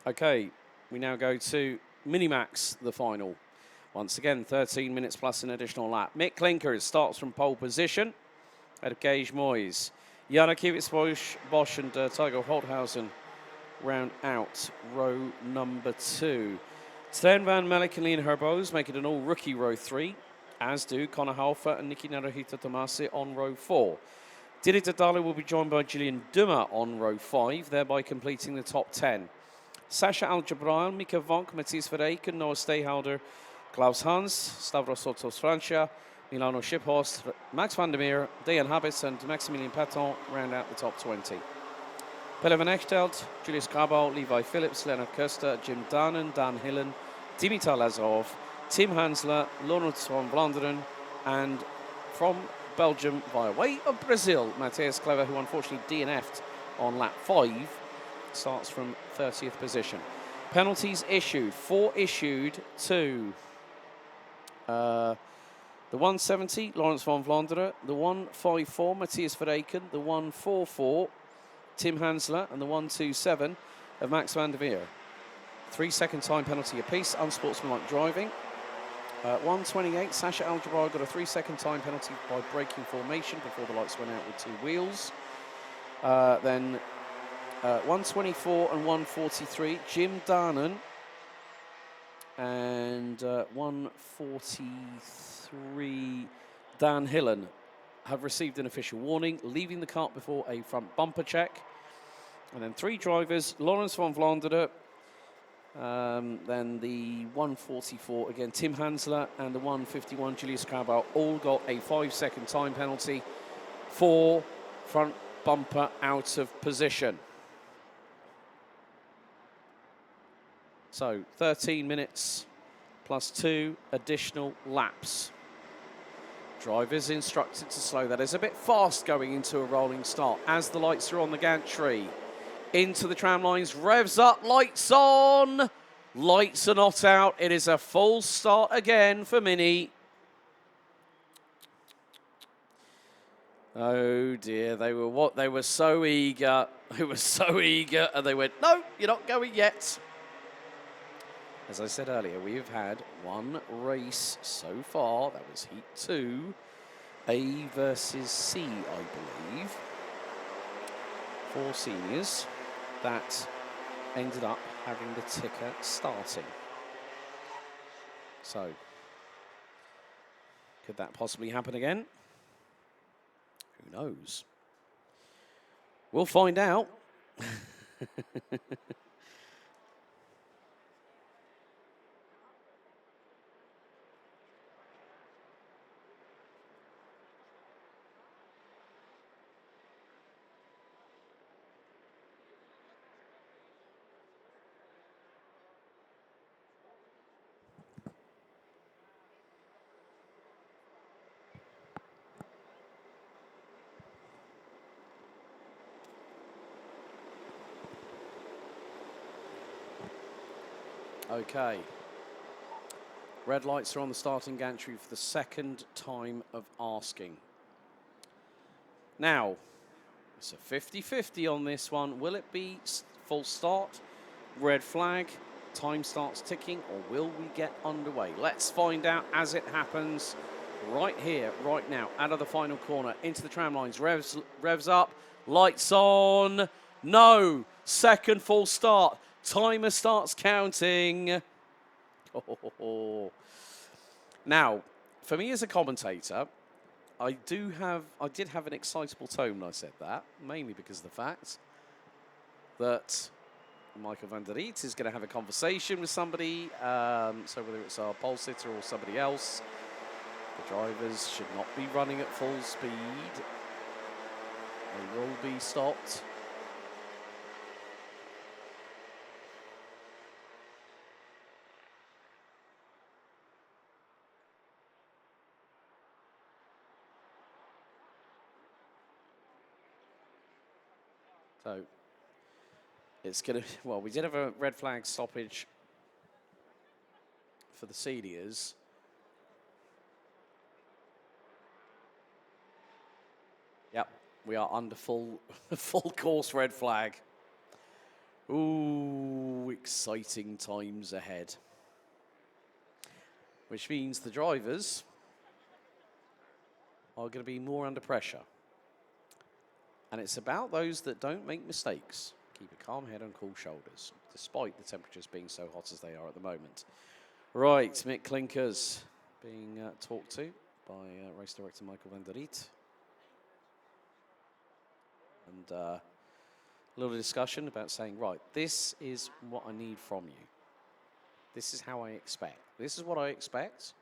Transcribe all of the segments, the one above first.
Okay, we now go to Minimax, the final. Once again, 13 minutes plus an additional lap. Mick Klinkers starts from pole position out of Gage Moyes. Janakiewicz, Bosch and Tiger Holthausen round out row number 2. Sten van Melk and Leon Herbos make it an all-rookie row 3, as do Connor Halfer and Niki Naruhito Tomasi on row 4. Didi Dadalo will be joined by Gillian Duma on row 5, thereby completing the top 10. Sasha Al-Jabrail, Mika Vonk, Matthias Verreyken, Noah Steyhouder, Klaus Hans, Stavros Sotos Francia, Milano Shiphorst, Max van der Meer, Dejan Habits and Maximilian Paton round out the top 20. Pelle van Echtelt, Julius Grabau, Levi Phillips, Leonard Koester, Jim Danen, Dan Hillen, Dimitar Lazarov, Tim Hansler, Lawrence van Vlaanderen, and from Belgium via way of Brazil, Matthias Clever, who unfortunately DNF'd on lap 5, starts from 30th position. Penalties issued. 4 issued to the 170, Lawrence van Vlaanderen, the 154, Matthias Verreyken, the 144, Tim Hansler, and the 127 of Max van der Meer. 3-second time penalty apiece, unsportsmanlike driving. 128, Sasha Al-Jabrail got a 3-second time penalty by breaking formation before the lights went out with 2 wheels. Then 124 and 143, Jim Danen, and 143, Dan Hillen, have received an official warning, leaving the kart before a front bumper check. And then 3 drivers, Lawrence van Vlaanderen, then the 144, again, Tim Hansler, and the 151, Julius Grabau, all got a 5-second time penalty for front bumper out of position. So 13 minutes plus 2 additional laps. Drivers instructed to slow. That is a bit fast going into a rolling start as the lights are on the gantry. Into the tram lines, revs up, lights on. Lights are not out. It is a full start again for Mini. Oh dear, they were so eager. They were so eager, and they went, no, you're not going yet. As I said earlier, we've had 1 race so far. That was Heat 2, A versus C, I believe, for seniors, that ended up having the ticker starting. So, could that possibly happen again? Who knows? We'll find out. Okay. Red lights are on the starting gantry for the 2nd time of asking. Now, it's a 50-50 on this one. Will it be full start, red flag, time starts ticking, or will we get underway? Let's find out as it happens right here, right now, out of the final corner, into the tram lines, revs up, lights on, no, 2nd full start. Timer starts counting. Now, for me as a commentator, I did have an excitable tone when I said that, mainly because of the fact that Michael van der Riet is going to have a conversation with somebody, so whether it's our pole sitter or somebody else, the drivers should not be running at full speed. They will be stopped. So it's going to, well, we did have a red flag stoppage for the seniors. Yep, we are under full course red flag. Ooh, exciting times ahead. Which means the drivers are going to be more under pressure. And it's about those that don't make mistakes. Keep a calm head and cool shoulders, despite the temperatures being so hot as they are at the moment. Right, Mick Klinkers being talked to by race director Michael van der Riet. And a little discussion about saying, right, this is what I need from you. This is how I expect. This is what I expect.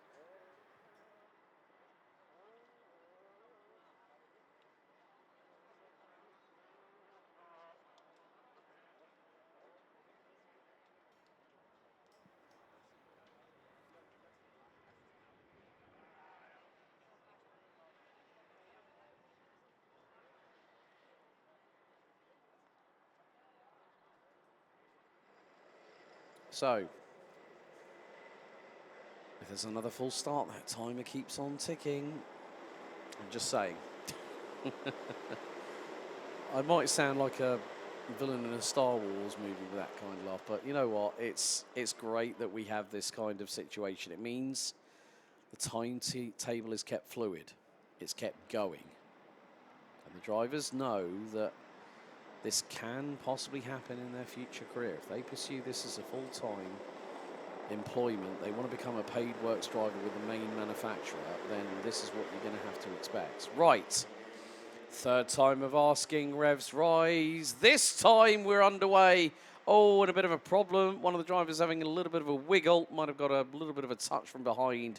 So, if there's another full start, that timer keeps on ticking. I'm just saying. I might sound like a villain in a Star Wars movie with that kind of laugh, but you know what? It's great that we have this kind of situation. It means the timetable is kept fluid. It's kept going. And the drivers know that this can possibly happen in their future career. If they pursue this as a full-time employment, they want to become a paid works driver with the main manufacturer, then this is what you're going to have to expect. Right. Third time of asking, revs rise. This time we're underway. Oh, and a bit of a problem. One of the drivers having a little bit of a wiggle. Might have got a little bit of a touch from behind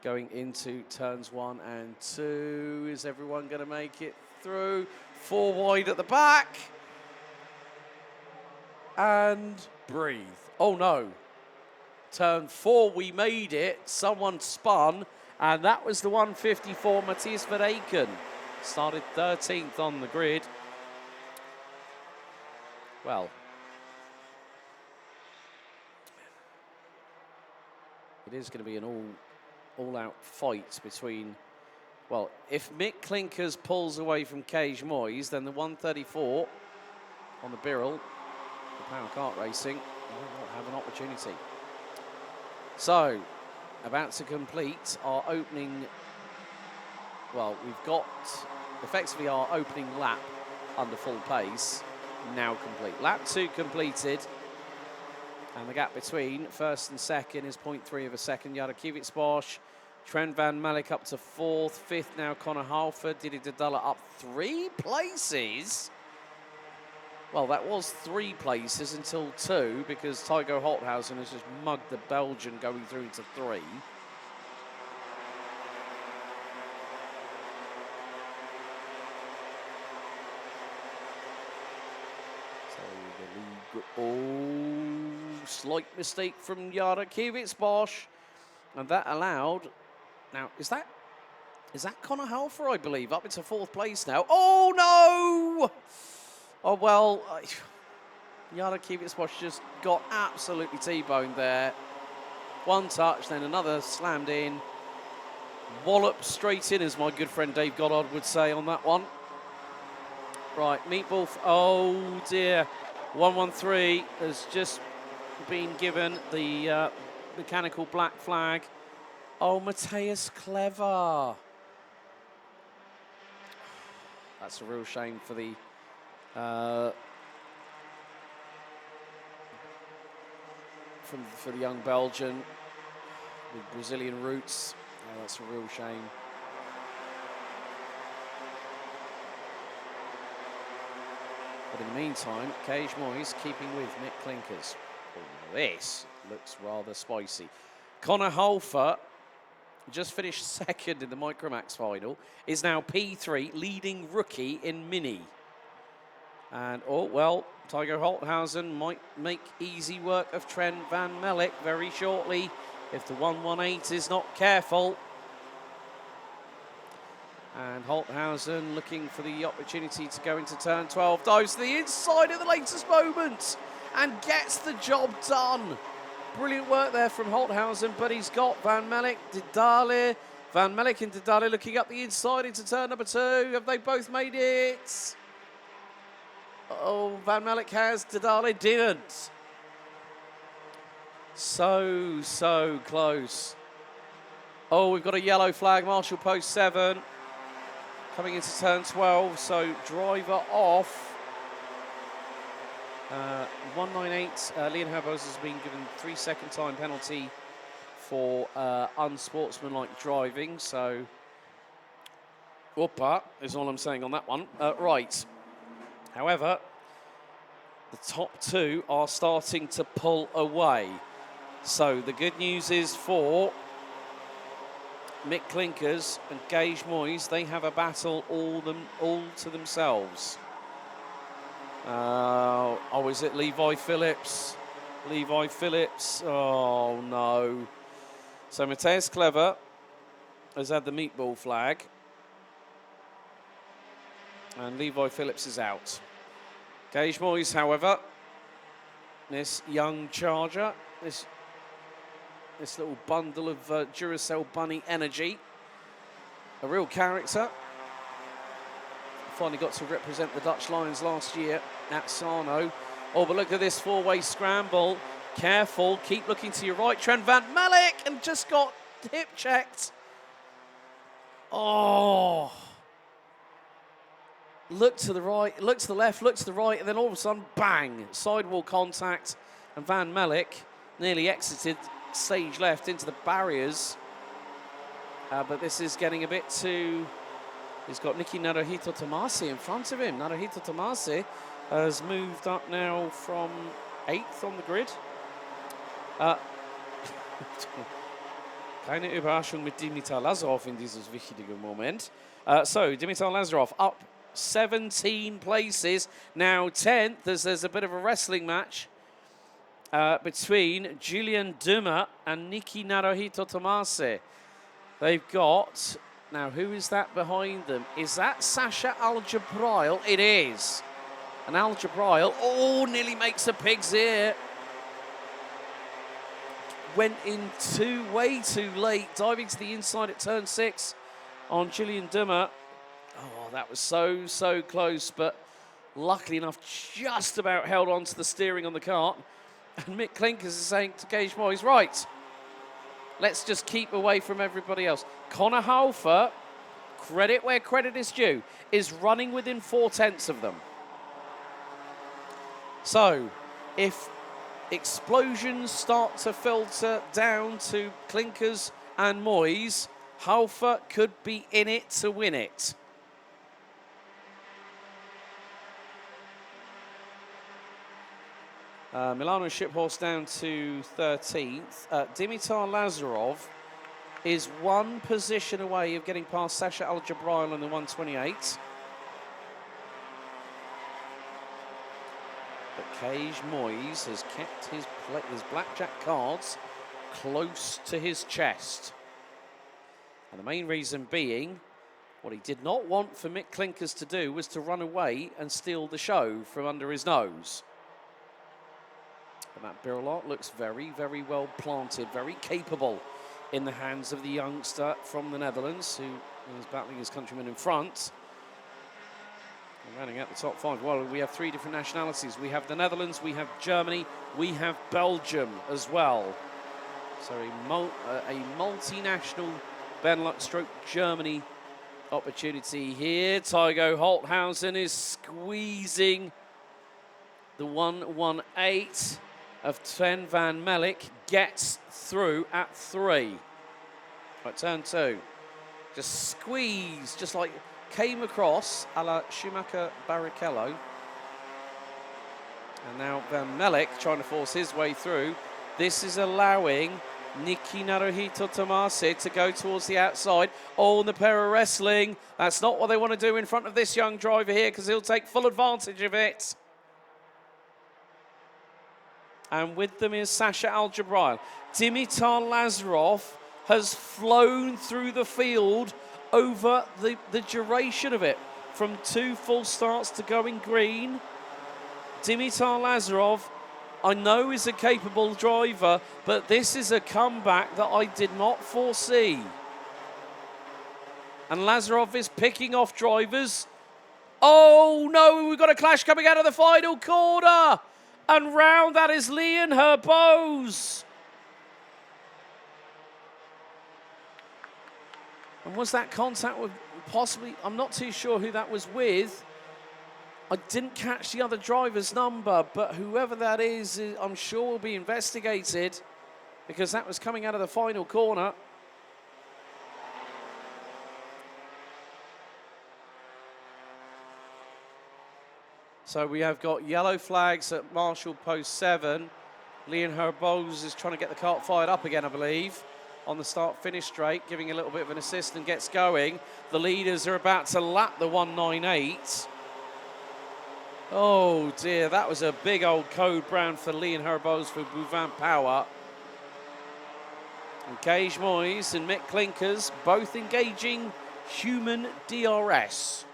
going into turns 1 and 2. Is everyone going to make it through? 4 wide at the back. And breathe. Oh, no. Turn 4, we made it. Someone spun. And that was the 154, Matthias Verreken. Started 13th on the grid. Well, it is going to be an all-out fight between, well, if Mick Klinkers pulls away from Cage Moyes, then the 134 on the Birrell, the Power Kart Racing, will not have an opportunity. So, about to complete our opening, well, we've got effectively our opening lap under full pace, now complete. Lap 2 completed, and the gap between first and second is 0.3 of a second. Jarkiewicz Bosch, Trent Van Malik up to 4th, 5th now Conor Halford, Didi Dadala up 3 places. Well, that was 3 places until 2, because Tygo Holthausen has just mugged the Belgian going through into 3. Oh, slight mistake from Jarkiewicz Bosch, and that allowed. Now, is that Conor Halford, I believe, up into 4th place now? Oh no! Oh well, Jarkiewicz Bosch just got absolutely T-boned there. One touch, then another slammed in. Wallop straight in, as my good friend Dave Goddard would say on that one. Right, Meatball. Oh dear. 113 has just been given the mechanical black flag. Oh, Matthias Clever. That's a real shame for the for the young Belgian with Brazilian roots. Oh, that's a real shame. But in the meantime, Cage Moyes keeping with Mick Klinkers. Oh, this looks rather spicy. Conor Halford just finished 2nd in the Micromax final, is now P3, leading rookie in Mini. And, oh, well, Tygo Holthausen might make easy work of Trent Van Malik very shortly if the 118 is not careful. And Holthausen looking for the opportunity to go into turn 12. Dives to the inside at the latest moment and gets the job done. Brilliant work there from Holthausen, but he's got Van Malik, Didale. Van Malik and Didale looking up the inside into turn number 2. Have they both made it? Oh, Van Malik has, Dadale didn't. So close. Oh, we've got a yellow flag, Marshall post 7. Coming into turn 12, so driver off. 198, Leon Herbos has been given 3-second time penalty for unsportsmanlike driving, so whoopa is all I'm saying on that one. Right, however, the top 2 are starting to pull away. So the good news is for Mick Clinkers and Gage Moyes, they have a battle all to themselves. Oh, is it Levi Phillips? Levi Phillips, oh no. So Matthias Clever has had the meatball flag. And Levi Phillips is out. Gage Moyes, however, this young charger, this little bundle of Duracell Bunny energy, a real character. Finally got to represent the Dutch Lions last year at Sarno. Oh, but look at this 4-way scramble. Careful, keep looking to your right. Trent Van Malik, and just got hip checked. Oh. Look to the right, look to the left, look to the right, and then all of a sudden, bang, sidewall contact. And Van Malik nearly exited stage left into the barriers. But this is getting a bit too... He's got Nicky Naruhito Tomasi in front of him. Naruhito Tomasi has moved up now from 8th on the grid. Keine Überraschung mit Dimitar Lazarov in dieses wichtige Moment. So, Dimitar Lazarov up 17 places, now 10th, as there's a bit of a wrestling match between Julian Duma and Nicky Naruhito Tomasi. They've got... Now, who is that behind them? Is that Sasha Al-Jabrail? It is. And Al-Jabrail, nearly makes a pig's ear. Went in way too late, diving to the inside at turn 6 on Julian Dummer. Oh, that was so close, but luckily enough, just about held on to the steering on the cart. And Mick Clinkers is saying to Gage Moyes, right, let's just keep away from everybody else. Connor Halfer, credit where credit is due, is running within 4/10 of them. So, if explosions start to filter down to Clinkers and Moyes, Halfer could be in it to win it. Milano Shiphorse down to 13th. Dimitar Lazarov is 1 position away of getting past Sasha Al-Jabrail in the 128. But Gage Moyes has kept his blackjack cards close to his chest. And the main reason being, what he did not want for Mick Clinkers to do was to run away and steal the show from under his nose. But that Birlot looks very well planted, very capable in the hands of the youngster from the Netherlands, who is battling his countryman in front. And running out the top 5. Well, we have 3 different nationalities. We have the Netherlands, we have Germany, we have Belgium as well. So a multinational Benelux stroke Germany opportunity here. Tygo Holthausen is squeezing the 118 of Sven Van Malik, gets through at 3. Right, turn 2. Just squeeze, just like came across a la Schumacher Barrichello. And now Van Malik trying to force his way through. This is allowing Nicky Naruhito Tomasi to go towards the outside. Oh, and the pair of wrestling. That's not what they want to do in front of this young driver here, because he'll take full advantage of it. And with them is Sasha Al-Jabrail. Dimitar Lazarov has flown through the field over the duration of it, from 2 full starts to going green. Dimitar Lazarov, I know, is a capable driver, but this is a comeback that I did not foresee. And Lazarov is picking off drivers Oh no, we've got a clash coming out of the final corner. And round that is Leon Herbose. And was that contact with possibly, I'm not too sure who that was with. I didn't catch the other driver's number, but whoever that is, I'm sure will be investigated because that was coming out of the final corner. So we have got yellow flags at Marshall Post 7. Leon Herbose is trying to get the kart fired up again, I believe, on the start-finish straight, giving a little bit of an assist and gets going. The leaders are about to lap the 198. Oh dear, that was a big old code brown for Leon Herbose for Bouvin Power. And Gage Moyes and Mick Clinkers both engaging human DRS.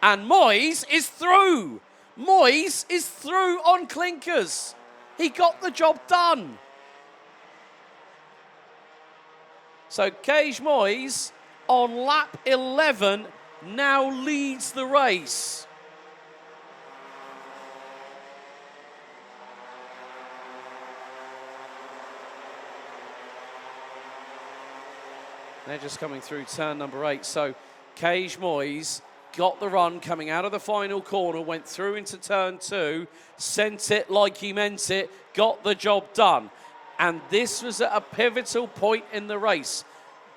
And Moyes is through. Moyes is through on Clinkers. He got the job done. So Gage Moyes on lap 11 now leads the race. They're just coming through turn number 8. So Gage Moyes got the run coming out of the final corner, went through into turn 2, sent it like he meant it, got the job done. And this was at a pivotal point in the race.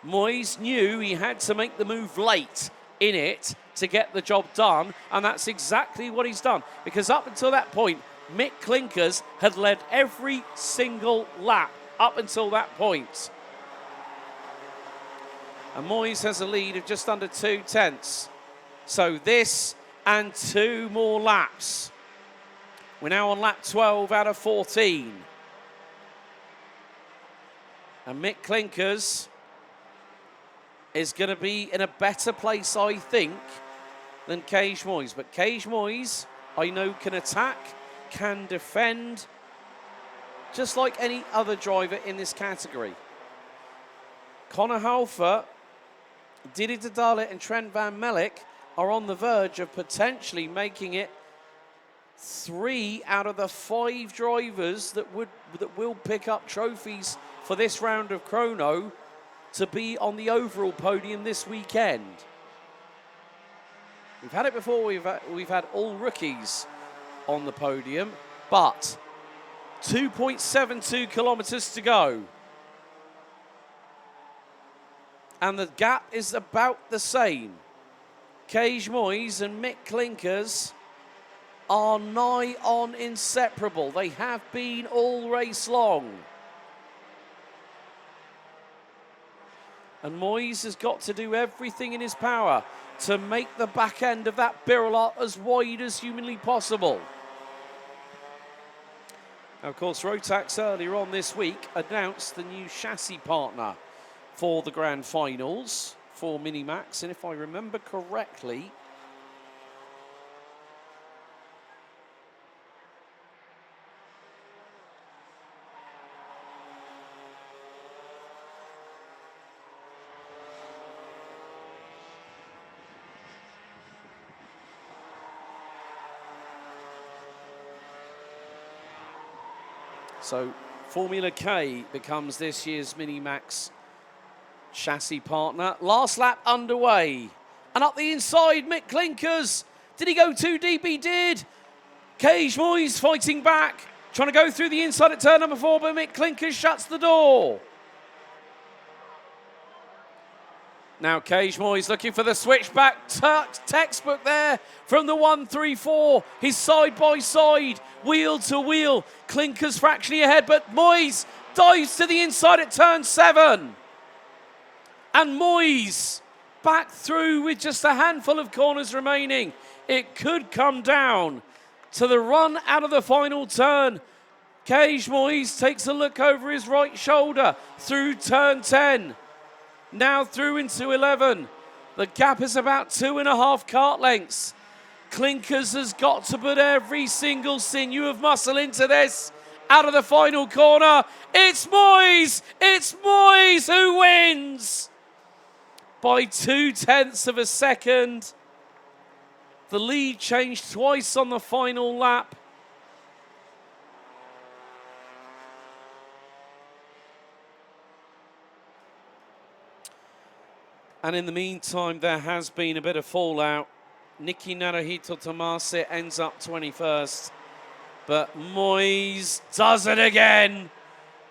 Moyes knew he had to make the move late in it to get the job done, and that's exactly what he's done. Because up until that point, Mick Clinkers had led every single lap up until that point. And Moyes has a lead of just under 2 tenths. So this and 2 more laps. We're now on lap 12 out of 14. And Mick Clinkers is going to be in a better place, I think, than Gage Moyes. But Gage Moyes, I know, can attack, can defend, just like any other driver in this category. Conor Halfer, Didi Dalit and Trent Van Mellick are on the verge of potentially making it 3 out of the 5 drivers that will pick up trophies for this round of chrono to be on the overall podium this weekend. We've had it before, we've had all rookies on the podium, but 2.72 kilometers to go. And the gap is about the same. Gage Moyes and Mick Clinkers are nigh on inseparable. They have been all race long. And Moyes has got to do everything in his power to make the back end of that Birla as wide as humanly possible. Now, of course, Rotax earlier on this week announced the new chassis partner for the grand finals for Minimax, and if I remember correctly, so Formula K becomes this year's Minimax chassis partner. Last lap underway. And up the inside, Mick Clinkers. Did he go too deep? He did. Gage Moyes fighting back. Trying to go through the inside at turn number 4, but Mick Clinkers shuts the door. Now Gage Moyes looking for the switchback. Textbook there from the 134. He's side by side, wheel to wheel. Clinkers fractionally ahead, but Moyes dives to the inside at turn 7. And Moyes back through with just a handful of corners remaining. It could come down to the run out of the final turn. Gage Moyes takes a look over his right shoulder through turn 10. Now through into 11. The gap is about 2.5 kart lengths. Clinkers has got to put every single sinew of muscle into this. Out of the final corner, it's Moyes! It's Moyes who wins! By 0.2 of a second. The lead changed twice on the final lap. And in the meantime, there has been a bit of fallout. Nicky Naruhito Tomase ends up 21st. But Moyes does it again.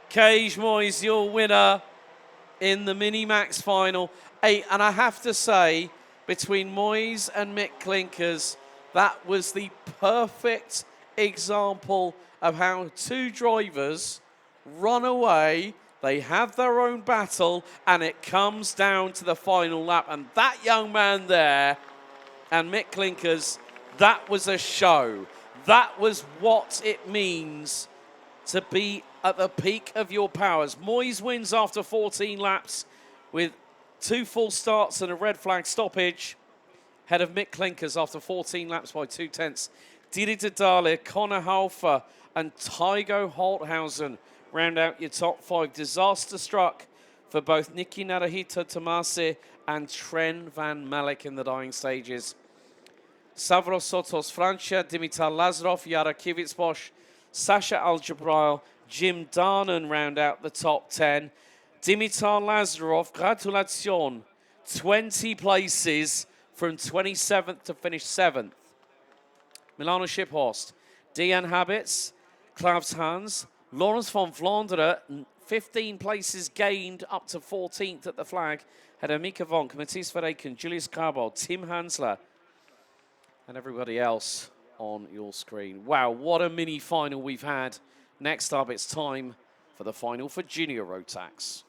Cage Moyes, your winner in the Minimax final. Hey, and I have to say, between Moyes and Mick Clinkers, that was the perfect example of how two drivers run away. They have their own battle, and it comes down to the final lap. And that young man there, and Mick Clinkers, that was a show. That was what it means to be at the peak of your powers. Moyes wins after 14 laps with 2 full starts and a red flag stoppage. Head of Mick Clinkers after 14 laps by 2/10. Didi Didale, Connor Halfer, and Tygo Holthausen round out your top 5. Disaster struck for both Nicky Naruhito Tomase and Tren Van Malik in the dying stages. Savros Sotos Francia, Dimitar Lazarov, Yara Kivitsbosch, Sasha Aljabrail, Jim Darnan round out the top 10. Dimitar Lazarov, gratulation, 20 places from 27th to finish 7th. Milano Shiphorst, Dejan Habits, Klaus Hans, Lawrence von Vlaanderen, 15 places gained up to 14th at the flag. Had Mika Vonk, Matthias Verreken, Julius Carbold, Tim Hansler, and everybody else on your screen. Wow, what a mini final we've had. Next up, it's time for the final for Junior Rotax.